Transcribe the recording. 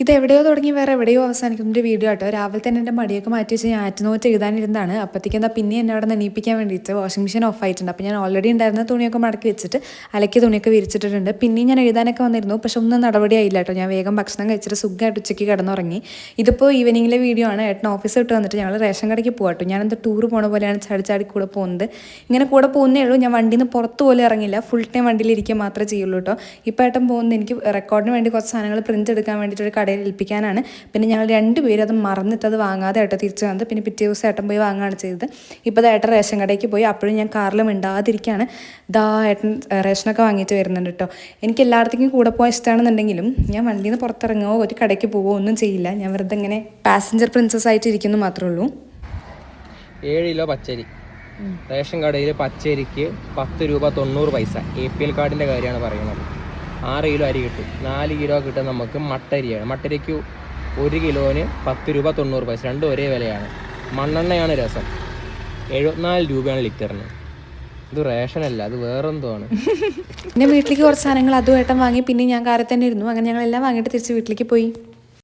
ഇത് എവിടെയോ തുടങ്ങി വേറെ എവിടെയോ അവസാനിക്കുന്നൊരു വീഡിയോ ആട്ടോ. രാവിലെ തന്നെ എൻ്റെ മടിയൊക്കെ മാറ്റി വെച്ച് ഞാൻ ആറ്റുനോറ്റ് എഴുതാനിരുന്നതാണ്. അപ്പോഴത്തേക്കും എന്താ പിന്നെ എന്നെ അവിടെ എണീപ്പിക്കാൻ വേണ്ടിയിട്ട് വാഷിംഗ് മെഷീൻ ഓഫ് ആയിട്ടുണ്ട്. അപ്പോൾ ഞാൻ ഓൾറെഡി ഉണ്ടായിരുന്ന തുണിയൊക്കെ മടക്കി വെച്ചിട്ട് അലക്കിയ തുണിയൊക്കെ വിരിച്ചിട്ടുണ്ട്. പിന്നെയും ഞാൻ എഴുതാനൊക്കെ വന്നിരുന്നു, പക്ഷെ ഒന്നും നടപടിയായില്ല കേട്ടോ. ഞാൻ വേഗം ഭക്ഷണം കഴിച്ചിട്ട് സുഖമായിട്ട് ഉച്ചയ്ക്ക് കിടന്നുറങ്ങി. ഇതിപ്പോൾ ഈവനിങ്ങിലെ വീഡിയോ ആണ്. ഏട്ടൻ ഓഫീസ് വിട്ട് വന്നിട്ട് ഞങ്ങൾ റേഷൻ കടയ്ക്ക് പോകാട്ടോ. ഞാനെന്താ ടൂർ പോണ പോലെയാണ് ചാടി കൂടെ പോകുന്നത്. ഇങ്ങനെ കൂടെ പോകുന്നേ ഉള്ളൂ. ഞാൻ വണ്ടിയിൽ നിന്ന് പുറത്ത് പോലും ഇറങ്ങില്ല. ഫുൾ ടൈം വണ്ടിയിലിരിക്കുക മാത്രമേ ചെയ്യുള്ളൂ കേട്ടോ. ഇപ്പോൾ ഏട്ടൻ പോകുന്നത് എനിക്ക് റെക്കോർഡിന് വേണ്ടി കുറച്ച് സാധനങ്ങൾ പ്രിൻ്റ് എടുക്കാൻ വേണ്ടിയിട്ട് ഒരു കടയിൽ ഏൽപ്പിക്കാനാണ്. പിന്നെ ഞങ്ങൾ രണ്ടുപേരും അത് മറന്നിട്ട് അത് വാങ്ങാതെ ഏട്ടൻ തിരിച്ചു വന്നത്. പിന്നെ പിറ്റേ ദിവസം ഏട്ടൻ പോയി വാങ്ങുകയാണ് ചെയ്തത്. ഇപ്പോൾ അത് ഏട്ടൻ റേഷൻ കടയ്ക്ക് പോയി. അപ്പോഴും ഞാൻ കാറിൽ മിണ്ടാതിരിക്കുകയാണ്. ഏട്ടൻ റേഷനൊക്കെ വാങ്ങിയിട്ട് വരുന്നുണ്ട് കേട്ടോ. എനിക്ക് എല്ലായിടത്തേക്കും കൂടെ പോകാൻ ഇഷ്ടമാണെന്നുണ്ടെങ്കിലും ഞാൻ വണ്ടിയിൽ നിന്ന് പുറത്തിറങ്ങുമോ ഒരു കടയ്ക്ക് പോവുമോ ഒന്നും ചെയ്യില്ല. ഞാൻ വെറുതെ ഇങ്ങനെ പാസഞ്ചർ പ്രിൻസസ് ആയിട്ട് ഇരിക്കുന്നു മാത്രമേ ഉള്ളൂ. 7 കിലോ പച്ചരി റേഷൻ കടയിൽ പച്ചരിക്ക് 10 രൂപ 90 പൈസ. APL കാർഡിൻ്റെ കാര്യമാണ് പറയുന്നത്. 6 കിലോ അരി കിട്ടും. 4 കിലോ കിട്ടും നമുക്ക് മട്ടരിയാണ്. മട്ടരിക്ക് 1 കിലോന് 10 രൂപ 90 പൈസ. രണ്ടും ഒരേ വിലയാണ്. മണ്ണെണ്ണയാണ് രസം. 74 രൂപയാണ് ലിറ്ററിന്. ഇത് റേഷനല്ല, അത് വേറെന്തോ ആണ്. പിന്നെ വീട്ടിലേക്ക് കുറച്ച് സാധനങ്ങൾ അതും ഏട്ടൻ വാങ്ങി. പിന്നെ ഞാൻ കാറിൽ തന്നെ ഇരുന്നു. അങ്ങനെ ഞങ്ങളെല്ലാം വാങ്ങിയിട്ട് തിരിച്ച് വീട്ടിലേക്ക് പോയി.